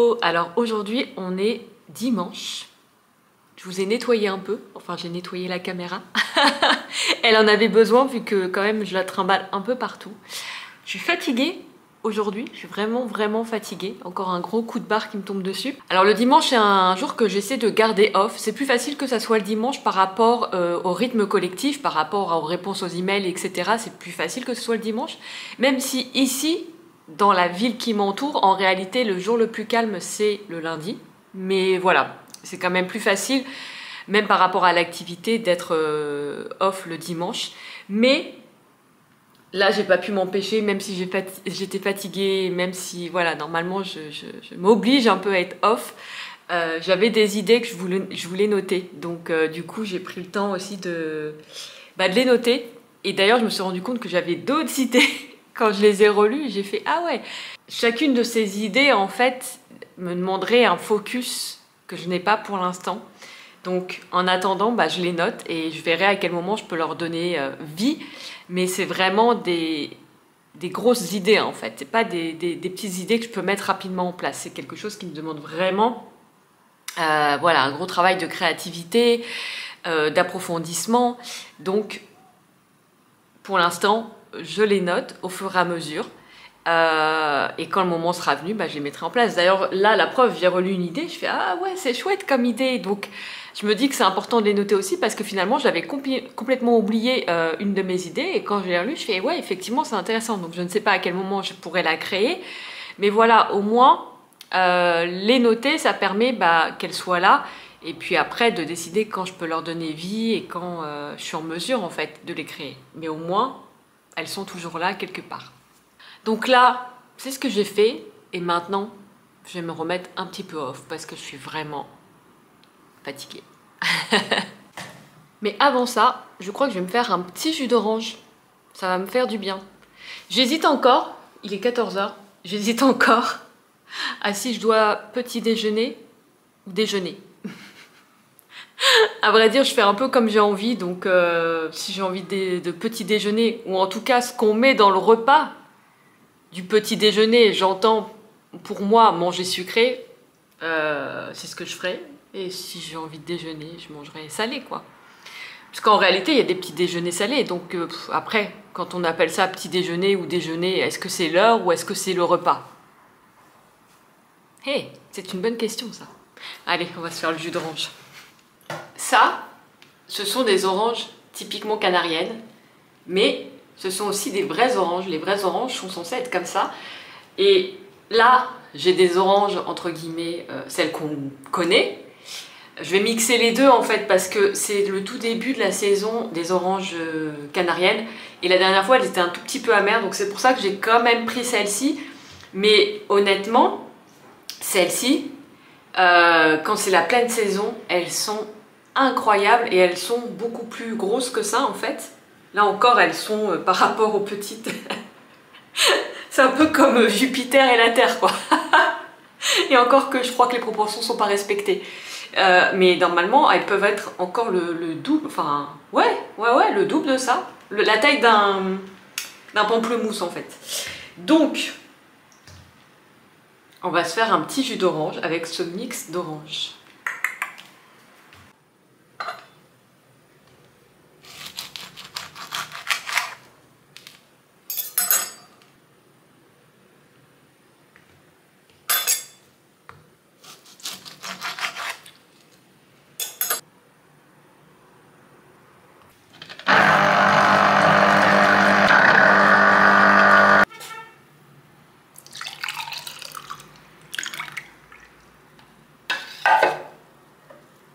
Hello! Alors aujourd'hui on est dimanche. Je vous ai nettoyé un peu, enfin j'ai nettoyé la caméra. Elle en avait besoin vu que quand même je la trimballe un peu partout. Je suis fatiguée aujourd'hui, je suis vraiment fatiguée. Encore un gros coup de barre qui me tombe dessus. Alors le dimanche c'est un jour que j'essaie de garder off. C'est plus facile que ça soit le dimanche par rapport au rythme collectif, par rapport aux réponses aux emails, etc. C'est plus facile que ce soit le dimanche. Même si ici, dans la ville qui m'entoure, en réalité le jour le plus calme c'est le lundi. Mais voilà, c'est quand même plus facile, même par rapport à l'activité, d'être off le dimanche. Mais là, j'ai pas pu m'empêcher, même si j'étais fatiguée, même si, voilà, normalement, je m'oblige un peu à être off. J'avais des idées que je voulais noter. Donc, du coup, j'ai pris le temps aussi de les noter. Et d'ailleurs, je me suis rendu compte que j'avais d'autres idées. Quand je les ai relues, j'ai fait « Ah ouais !» Chacune de ces idées, en fait, me demanderait un focus que je n'ai pas pour l'instant. Donc en attendant, je les note et je verrai à quel moment je peux leur donner vie. Mais c'est vraiment des grosses idées en fait. C'est pas des petites idées que je peux mettre rapidement en place. C'est quelque chose qui me demande vraiment voilà, un gros travail de créativité, d'approfondissement. Donc pour l'instant, je les note au fur et à mesure. Et quand le moment sera venu, je les mettrai en place. D'ailleurs, là, la preuve, j'ai relu une idée, je fais « Ah ouais, c'est chouette comme idée !» Donc, je me dis que c'est important de les noter aussi parce que finalement, j'avais complètement oublié une de mes idées et quand je l'ai relue, je fais « Ouais, effectivement, c'est intéressant. » Donc, je ne sais pas à quel moment je pourrais la créer. Mais voilà, au moins, les noter, ça permet qu'elles soient là et puis après, de décider quand je peux leur donner vie et quand je suis en mesure, en fait, de les créer. Mais au moins, elles sont toujours là quelque part. Donc là, c'est ce que j'ai fait et maintenant, je vais me remettre un petit peu off parce que je suis vraiment fatiguée. Mais avant ça, je crois que je vais me faire un petit jus d'orange. Ça va me faire du bien. J'hésite encore, il est 14 h, j'hésite encore à si je dois petit déjeuner ou déjeuner. À vrai dire, je fais un peu comme j'ai envie, donc si j'ai envie de petit déjeuner, ou en tout cas ce qu'on met dans le repas du petit déjeuner, j'entends pour moi manger sucré, c'est ce que je ferai. Et si j'ai envie de déjeuner, je mangerai salé quoi. Parce qu'en réalité, il y a des petits déjeuners salés. Donc après, quand on appelle ça petit déjeuner ou déjeuner, est-ce que c'est l'heure ou est-ce que c'est le repas? Hey, c'est une bonne question ça. Allez, on va se faire le jus d'orange. Ça, ce sont des oranges typiquement canariennes, mais ce sont aussi des vraies oranges. Les vraies oranges sont censées être comme ça. Et là, j'ai des oranges, entre guillemets, celles qu'on connaît. Je vais mixer les deux en fait parce que c'est le tout début de la saison des oranges canariennes. Et la dernière fois, elles étaient un tout petit peu amères. Donc c'est pour ça que j'ai quand même pris celle-ci. Mais honnêtement, celles-ci, quand c'est la pleine saison, elles sont incroyables. Et elles sont beaucoup plus grosses que ça en fait. Là encore, elles sont par rapport aux petites. C'est un peu comme Jupiter et la Terre, quoi. Et encore que je crois que les proportions sont pas respectées. Mais normalement, elles peuvent être encore le double. Enfin, ouais, le double de ça. La taille d'un pamplemousse, en fait. Donc, on va se faire un petit jus d'orange avec ce mix d'orange.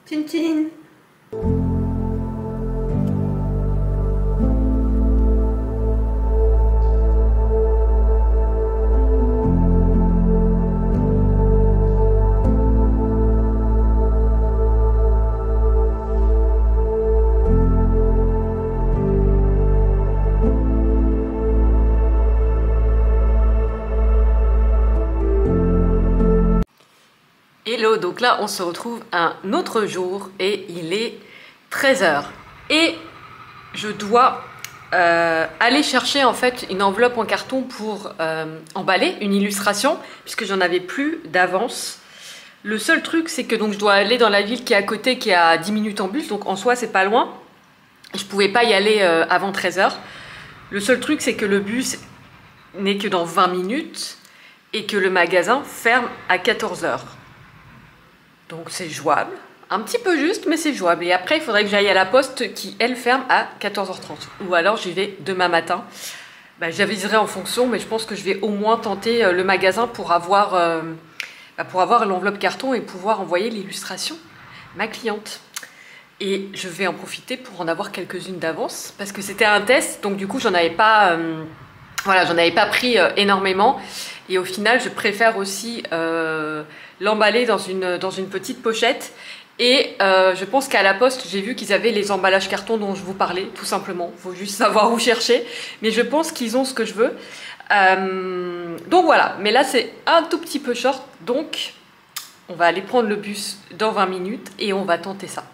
Tchin tchin. Hello, donc là on se retrouve un autre jour et il est 13 h. Et je dois aller chercher en fait une enveloppe en carton pour emballer une illustration, puisque j'en avais plus d'avance. Le seul truc, c'est que donc je dois aller dans la ville qui est à côté, qui est à 10 minutes en bus, donc en soi c'est pas loin. Je pouvais pas y aller avant 13 h. Le seul truc, c'est que le bus n'est que dans 20 minutes et que le magasin ferme à 14 h. Donc c'est jouable. Un petit peu juste, mais c'est jouable. Et après, il faudrait que j'aille à la poste qui, elle, ferme à 14 h 30. Ou alors j'y vais demain matin. J'aviserai en fonction, mais je pense que je vais au moins tenter le magasin pour avoir l'enveloppe carton et pouvoir envoyer l'illustration à ma cliente. Et je vais en profiter pour en avoir quelques-unes d'avance, parce que c'était un test, donc du coup j'en avais pas pris énormément. Et au final, je préfère aussi l'emballer dans une petite pochette. Et je pense qu'à la poste, j'ai vu qu'ils avaient les emballages carton dont je vous parlais, tout simplement. Il faut juste savoir où chercher. Mais je pense qu'ils ont ce que je veux. Donc voilà. Mais là, c'est un tout petit peu short. Donc, on va aller prendre le bus dans 20 minutes et on va tenter ça.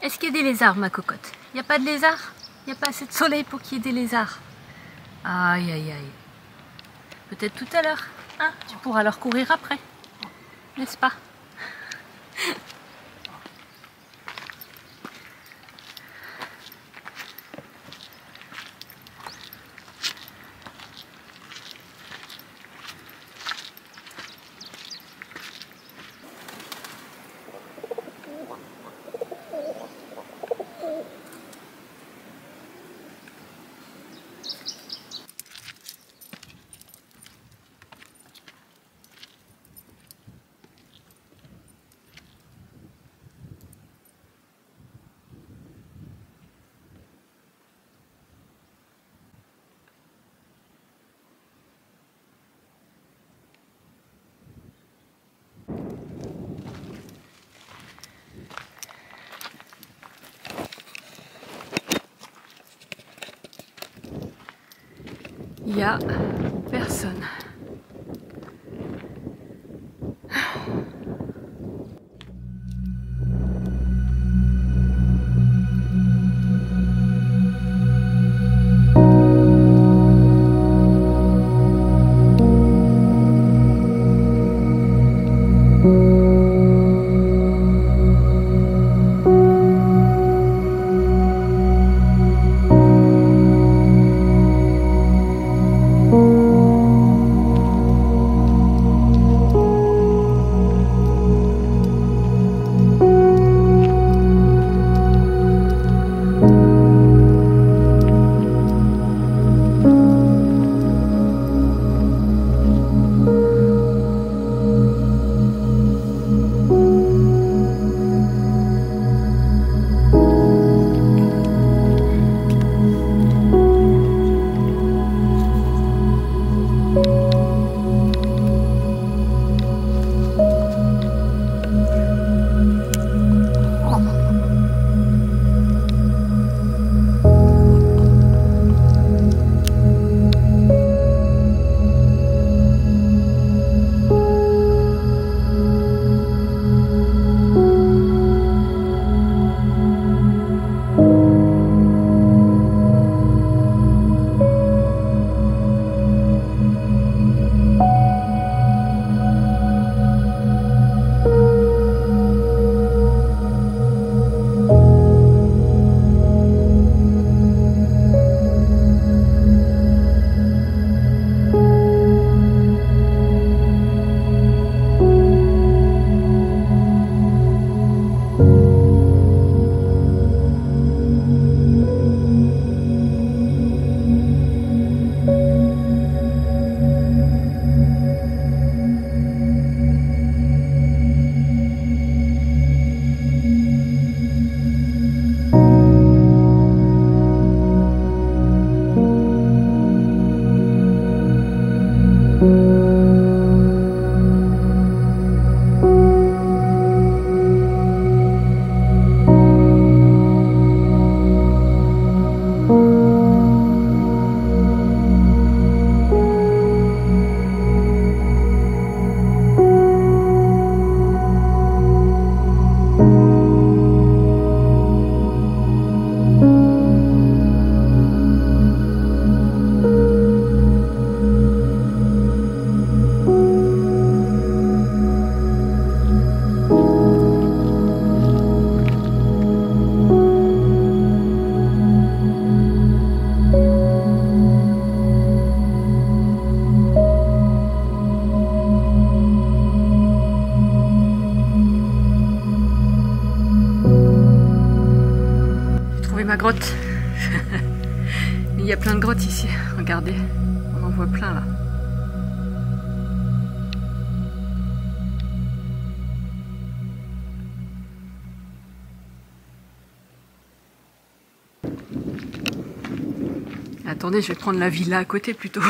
Est-ce qu'il y a des lézards, ma cocotte? Il n'y a pas de lézards? Il n'y a pas assez de soleil pour qu'il y ait des lézards? Aïe, aïe, aïe. Peut-être tout à l'heure. Hein? Tu pourras leur courir après. N'est-ce pas? Il n'y a personne. ma grotte. Il y a plein de grottes ici, regardez, on en voit plein là. Attendez, je vais prendre la villa à côté plutôt.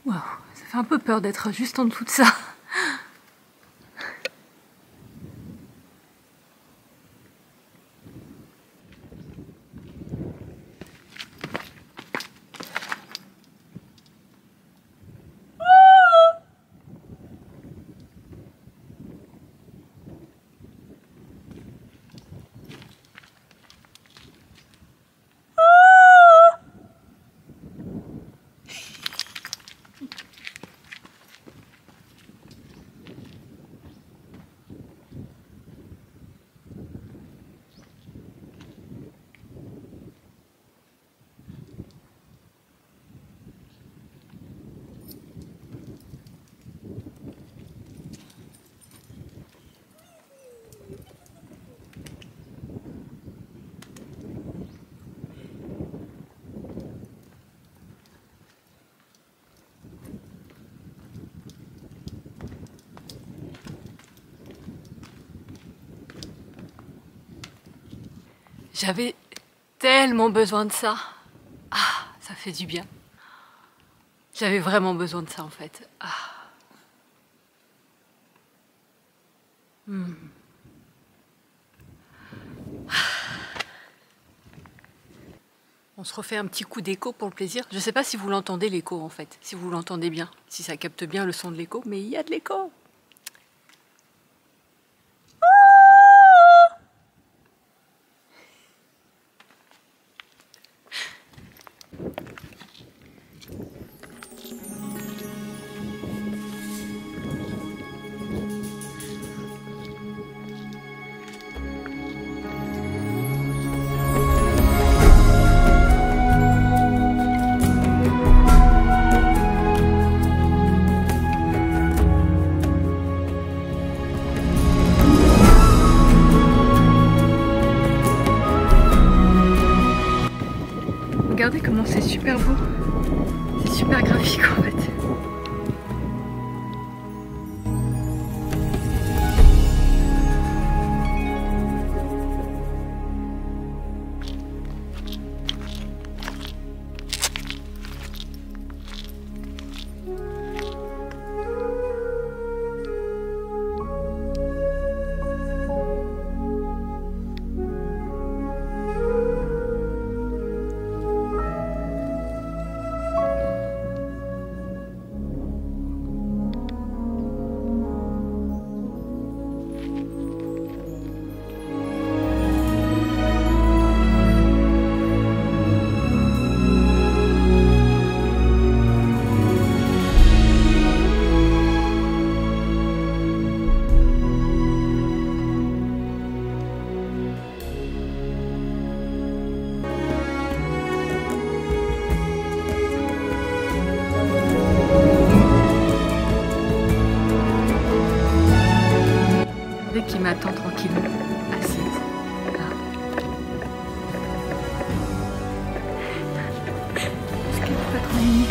Waouh, ça fait un peu peur d'être juste en dessous de ça. J'avais tellement besoin de ça. Ah, ça fait du bien. J'avais vraiment besoin de ça en fait. Ah. On se refait un petit coup d'écho pour le plaisir. Je ne sais pas si vous l'entendez l'écho en fait, si vous l'entendez bien, si ça capte bien le son de l'écho, mais il y a de l'écho. Regardez comment c'est super beau. C'est super graphique en fait. Qui m'attend tranquillement, assise. Là. Est-ce qu'elle peut pas trop mimi?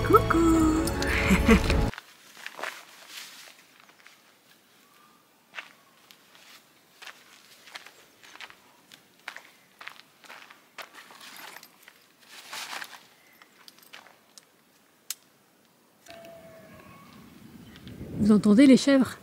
Coucou. Vous entendez les chèvres?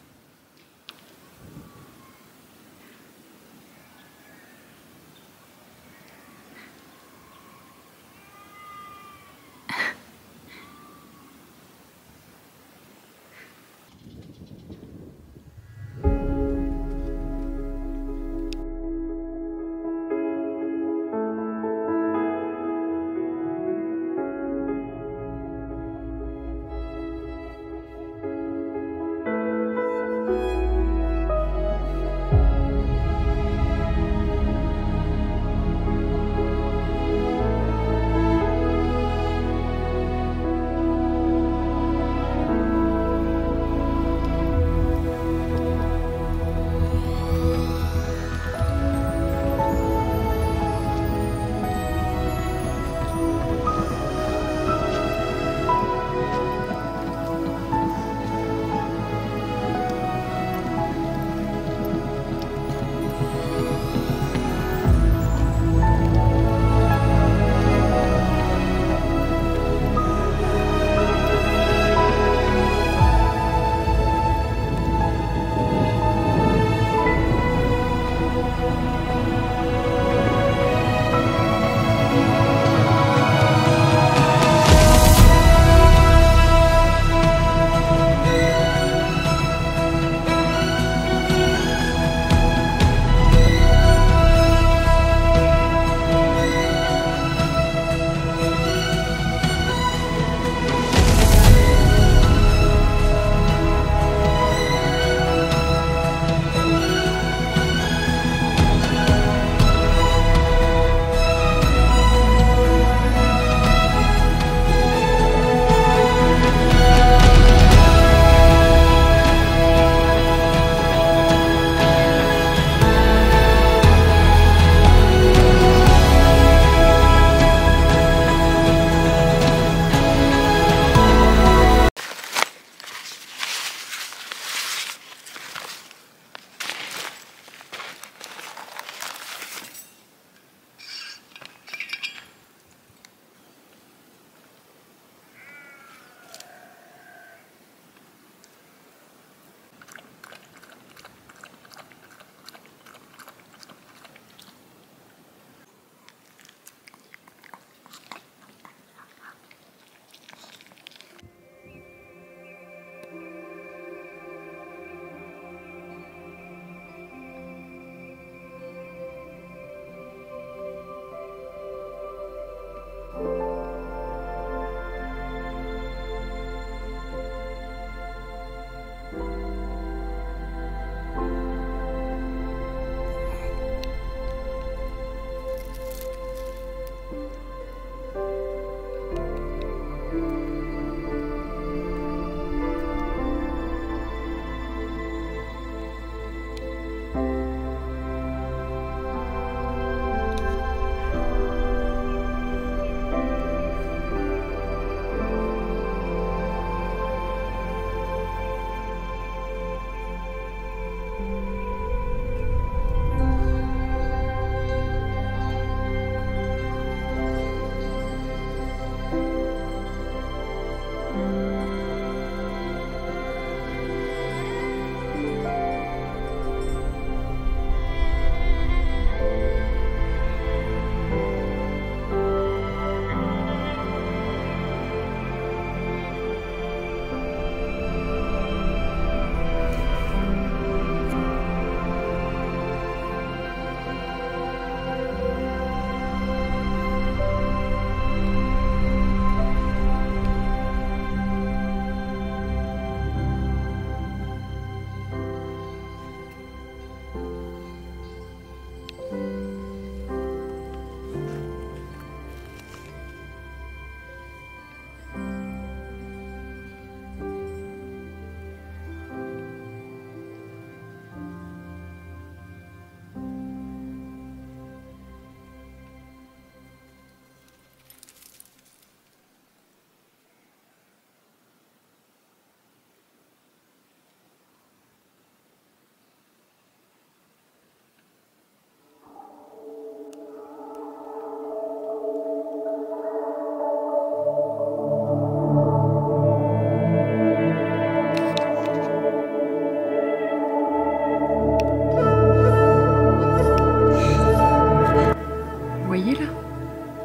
voyez là?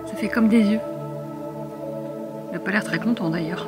Ça fait comme des yeux. Il n'a pas l'air très content d'ailleurs.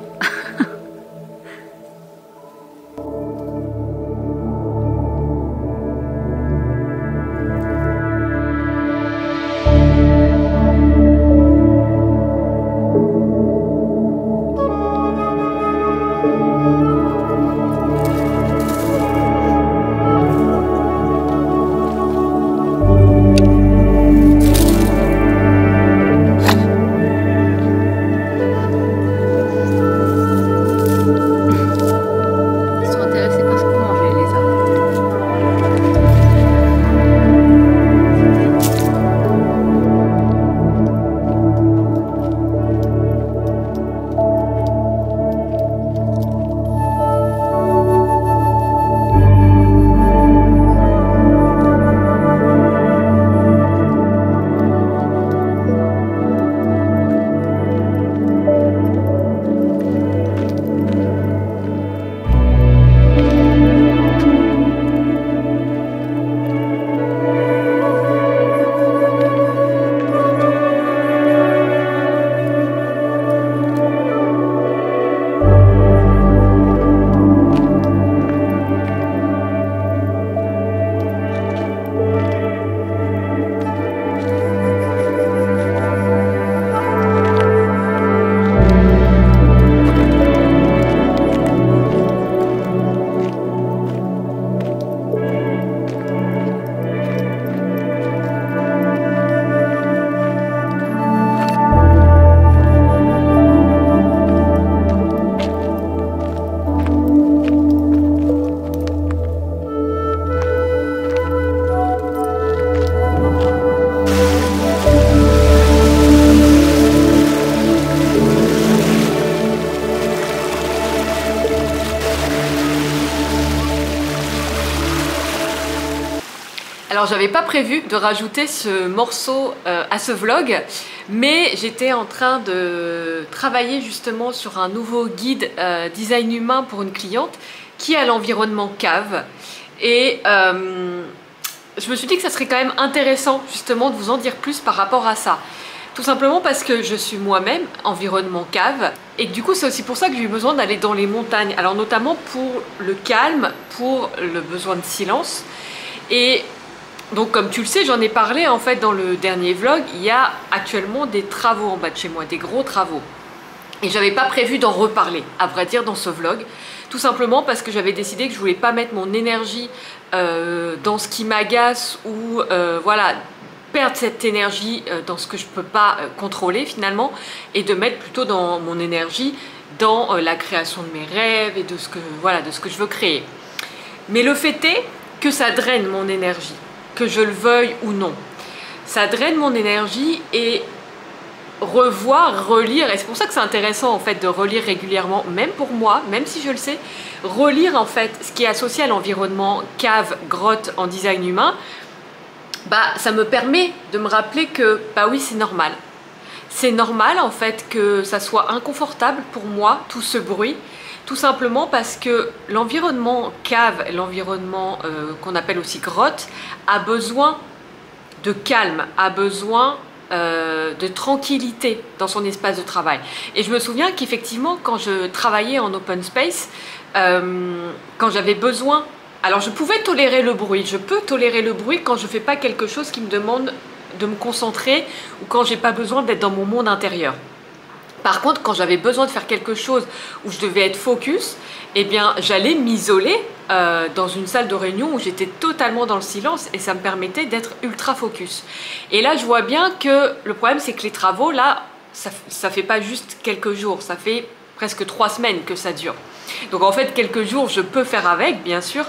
Alors j'avais pas prévu de rajouter ce morceau à ce vlog, mais j'étais en train de travailler justement sur un nouveau guide design humain pour une cliente qui a l'environnement cave. Et je me suis dit que ça serait quand même intéressant justement de vous en dire plus par rapport à ça. Tout simplement parce que je suis moi-même environnement cave et que du coup c'est aussi pour ça que j'ai eu besoin d'aller dans les montagnes. Alors notamment pour le calme, pour le besoin de silence. Et donc comme tu le sais, j'en ai parlé en fait dans le dernier vlog, il y a actuellement des travaux en bas de chez moi, des gros travaux. Et j'avais pas prévu d'en reparler, à vrai dire, dans ce vlog. Tout simplement parce que j'avais décidé que je voulais pas mettre mon énergie dans ce qui m'agace ou voilà, perdre cette énergie dans ce que je peux pas contrôler finalement, et de mettre plutôt dans mon énergie dans la création de mes rêves et de ce que, voilà, de ce que je veux créer. Mais le fait est que ça draine mon énergie, que je le veuille ou non. Ça draine mon énergie et revoir, relire, et c'est pour ça que c'est intéressant en fait de relire régulièrement, même pour moi, même si je le sais, relire en fait ce qui est associé à l'environnement cave, grotte en design humain, bah ça me permet de me rappeler que bah oui, c'est normal. C'est normal en fait que ça soit inconfortable pour moi, tout ce bruit, tout simplement parce que l'environnement cave, l'environnement qu'on appelle aussi grotte, a besoin de calme, a besoin de tranquillité dans son espace de travail. Et je me souviens qu'effectivement, quand je travaillais en open space, quand j'avais besoin... Alors je pouvais tolérer le bruit, je peux tolérer le bruit quand je ne fais pas quelque chose qui me demande de me concentrer ou quand j'ai pas besoin d'être dans mon monde intérieur. Par contre, quand j'avais besoin de faire quelque chose où je devais être focus, eh bien, j'allais m'isoler dans une salle de réunion où j'étais totalement dans le silence et ça me permettait d'être ultra focus. Et là, je vois bien que le problème, c'est que les travaux, là, ça fait pas juste quelques jours, ça fait presque 3 semaines que ça dure. Donc en fait, quelques jours, je peux faire avec, bien sûr.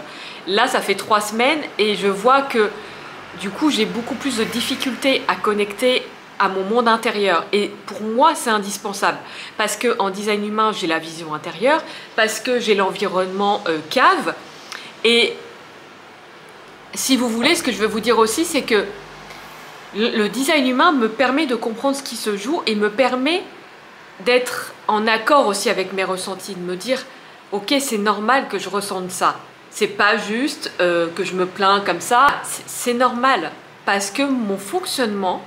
Là, ça fait 3 semaines et je vois que du coup, j'ai beaucoup plus de difficultés à connecter à mon monde intérieur, et pour moi c'est indispensable parce que en design humain j'ai la vision intérieure, parce que j'ai l'environnement cave, et si vous voulez, ce que je veux vous dire aussi, c'est que le design humain me permet de comprendre ce qui se joue et me permet d'être en accord aussi avec mes ressentis, de me dire ok, c'est normal que je ressente ça, c'est pas juste que je me plains comme ça, c'est normal parce que mon fonctionnement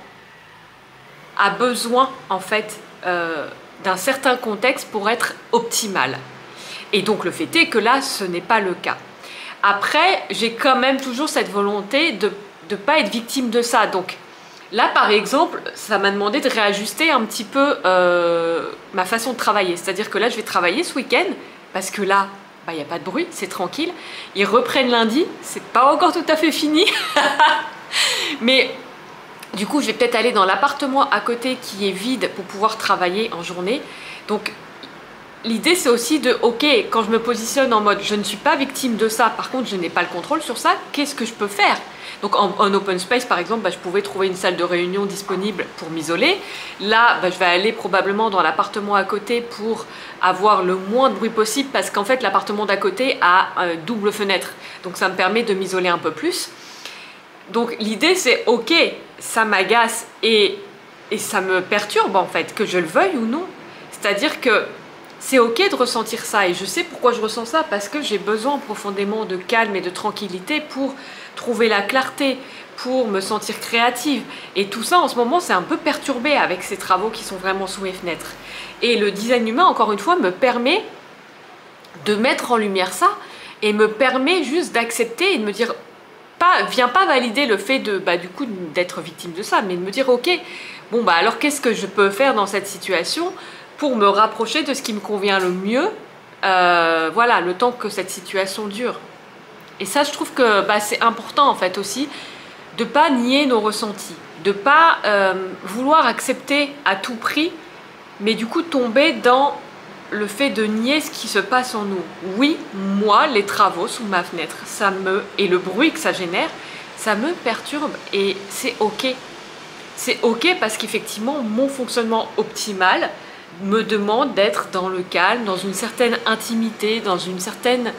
a besoin en fait d'un certain contexte pour être optimal. Et donc le fait est que là, ce n'est pas le cas. Après, j'ai quand même toujours cette volonté de ne pas être victime de ça. Donc là, par exemple, ça m'a demandé de réajuster un petit peu ma façon de travailler. C'est-à-dire que là, je vais travailler ce week-end, parce que là, il n'y a pas de bruit, c'est tranquille. Ils reprennent lundi, c'est pas encore tout à fait fini. Mais du coup, je vais peut-être aller dans l'appartement à côté qui est vide pour pouvoir travailler en journée. Donc, l'idée, c'est aussi de, ok, quand je me positionne en mode, je ne suis pas victime de ça, par contre, je n'ai pas le contrôle sur ça, qu'est-ce que je peux faire? Donc, en open space, par exemple, je pouvais trouver une salle de réunion disponible pour m'isoler. Là, je vais aller probablement dans l'appartement à côté pour avoir le moins de bruit possible, parce qu'en fait, l'appartement d'à côté a double fenêtre. Donc, ça me permet de m'isoler un peu plus. Donc, l'idée, c'est, ok, ça m'agace et ça me perturbe, en fait, que je le veuille ou non. C'est-à-dire que c'est ok de ressentir ça, et je sais pourquoi je ressens ça, parce que j'ai besoin profondément de calme et de tranquillité pour trouver la clarté, pour me sentir créative. Et tout ça, en ce moment, c'est un peu perturbé avec ces travaux qui sont vraiment sous mes fenêtres. Et le design humain, encore une fois, me permet de mettre en lumière ça, et me permet juste d'accepter et de me dire, viens pas valider le fait de, du coup, d'être victime de ça, mais de me dire, ok, bon, alors qu'est-ce que je peux faire dans cette situation pour me rapprocher de ce qui me convient le mieux, voilà, le temps que cette situation dure. Et ça, je trouve que c'est important en fait aussi de pas nier nos ressentis, de pas vouloir accepter à tout prix, mais du coup tomber dans le fait de nier ce qui se passe en nous. Oui, moi, les travaux sous ma fenêtre, et le bruit que ça génère, ça me perturbe, et c'est ok. C'est ok parce qu'effectivement, mon fonctionnement optimal me demande d'être dans le calme, dans une certaine intimité, dans une certaine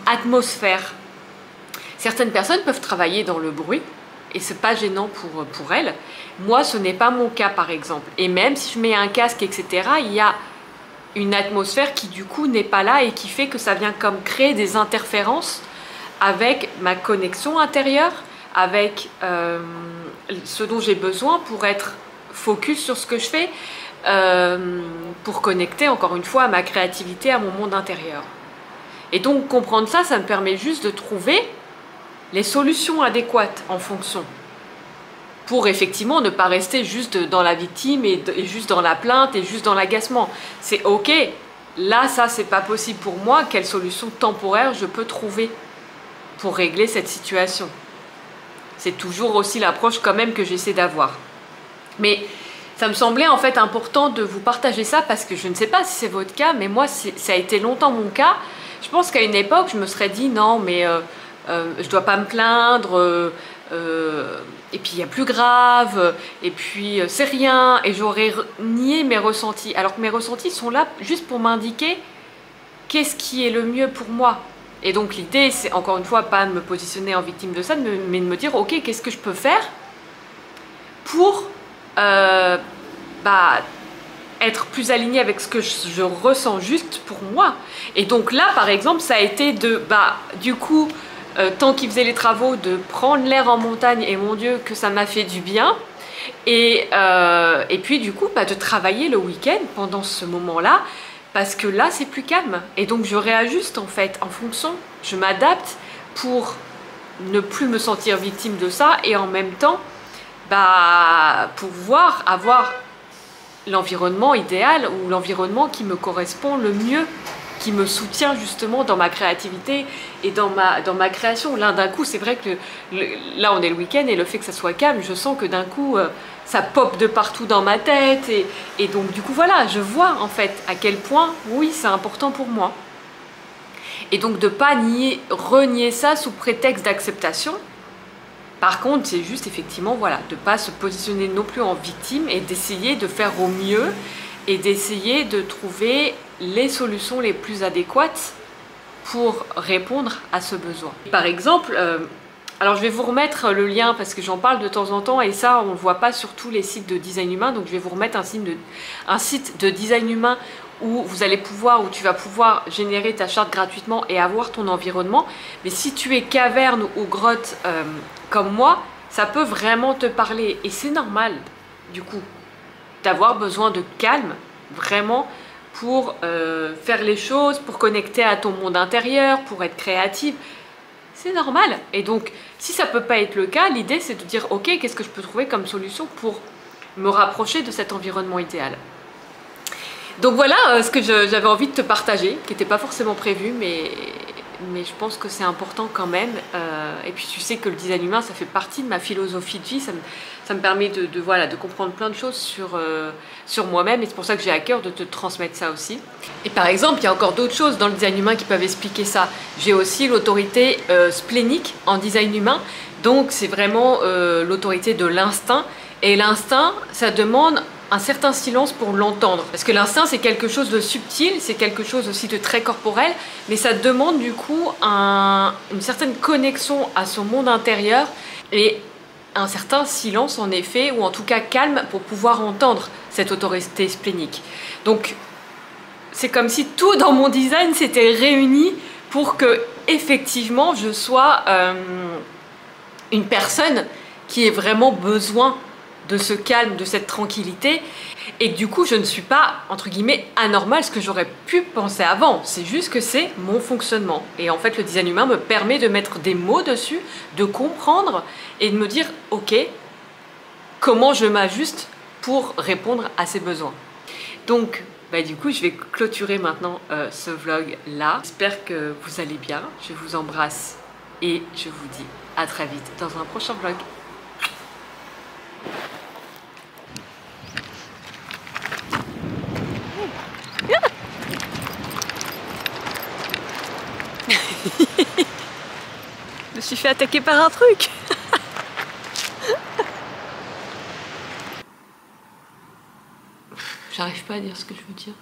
atmosphère. Certaines personnes peuvent travailler dans le bruit et c'est pas gênant pour elles. Moi, ce n'est pas mon cas, par exemple. Et même si je mets un casque, etc., il y a une atmosphère qui, du coup, n'est pas là et qui fait que ça vient comme créer des interférences avec ma connexion intérieure, avec ce dont j'ai besoin pour être focus sur ce que je fais, pour connecter encore une fois à ma créativité, à mon monde intérieur. Et donc comprendre ça, ça me permet juste de trouver les solutions adéquates en fonction, pour effectivement ne pas rester juste dans la victime et juste dans la plainte et juste dans l'agacement. C'est ok, là ça c'est pas possible pour moi, quelle solution temporaire je peux trouver pour régler cette situation? C'est toujours aussi l'approche quand même que j'essaie d'avoir. Mais ça me semblait en fait important de vous partager ça, parce que je ne sais pas si c'est votre cas, mais moi ça a été longtemps mon cas. Je pense qu'à une époque je me serais dit non mais je dois pas me plaindre, et puis il y a plus grave, et puis c'est rien, et j'aurais nié mes ressentis, alors que mes ressentis sont là juste pour m'indiquer qu'est-ce qui est le mieux pour moi. Et donc l'idée c'est encore une fois pas de me positionner en victime de ça, mais de me dire ok, qu'est-ce que je peux faire pour être plus alignée avec ce que je ressens juste pour moi. Et donc là par exemple ça a été de du coup tant qu'il faisait les travaux, de prendre l'air en montagne, et mon Dieu que ça m'a fait du bien, et puis du coup de travailler le week-end pendant ce moment-là, parce que là c'est plus calme, et donc je réajuste en fait en fonction, je m'adapte pour ne plus me sentir victime de ça, et en même temps pouvoir avoir l'environnement idéal, ou l'environnement qui me correspond le mieux, qui me soutient justement dans ma créativité et dans ma création. Là d'un coup c'est vrai que là on est le week-end, et le fait que ça soit calme, je sens que d'un coup ça pop de partout dans ma tête, et donc du coup voilà, je vois en fait à quel point oui c'est important pour moi, et donc de pas renier ça sous prétexte d'acceptation. Par contre c'est juste effectivement voilà, de pas se positionner non plus en victime, et d'essayer de faire au mieux, et d'essayer de trouver les solutions les plus adéquates pour répondre à ce besoin. Par exemple, alors je vais vous remettre le lien parce que j'en parle de temps en temps, et ça on ne le voit pas sur tous les sites de design humain, donc je vais vous remettre un site de design humain où tu vas pouvoir générer ta charte gratuitement et avoir ton environnement. Mais si tu es caverne ou grotte comme moi, ça peut vraiment te parler, et c'est normal du coup. d'avoir besoin de calme, vraiment, pour faire les choses, pour connecter à ton monde intérieur, pour être créative. C'est normal. Et donc, si ça peut pas être le cas, l'idée c'est de dire, ok, qu'est-ce que je peux trouver comme solution pour me rapprocher de cet environnement idéal. Donc voilà ce que j'avais envie de te partager, qui n'était pas forcément prévu, mais je pense que c'est important quand même. Et puis tu sais que le design humain, ça fait partie de ma philosophie de vie, ça me permet de comprendre plein de choses sur moi-même, et c'est pour ça que j'ai à cœur de te transmettre ça aussi. Et par exemple, il y a encore d'autres choses dans le design humain qui peuvent expliquer ça. J'ai aussi l'autorité splénique en design humain, donc c'est vraiment l'autorité de l'instinct. Et l'instinct, ça demande un certain silence pour l'entendre. Parce que l'instinct, c'est quelque chose de subtil, c'est quelque chose aussi de très corporel, mais ça demande du coup une certaine connexion à son monde intérieur et un certain silence en effet, ou en tout cas calme, pour pouvoir entendre cette autorité splénique. Donc, c'est comme si tout dans mon design s'était réuni pour que, effectivement, je sois une personne qui ait vraiment besoin de ce calme, de cette tranquillité, et du coup je ne suis pas entre guillemets anormale, ce que j'aurais pu penser avant. C'est juste que c'est mon fonctionnement, et en fait le design humain me permet de mettre des mots dessus, de comprendre et de me dire ok, comment je m'ajuste pour répondre à ces besoins. Donc du coup je vais clôturer maintenant ce vlog là. J'espère que vous allez bien, je vous embrasse et je vous dis à très vite dans un prochain vlog. Je me suis fait attaquer par un truc. J'arrive pas à dire ce que je veux dire.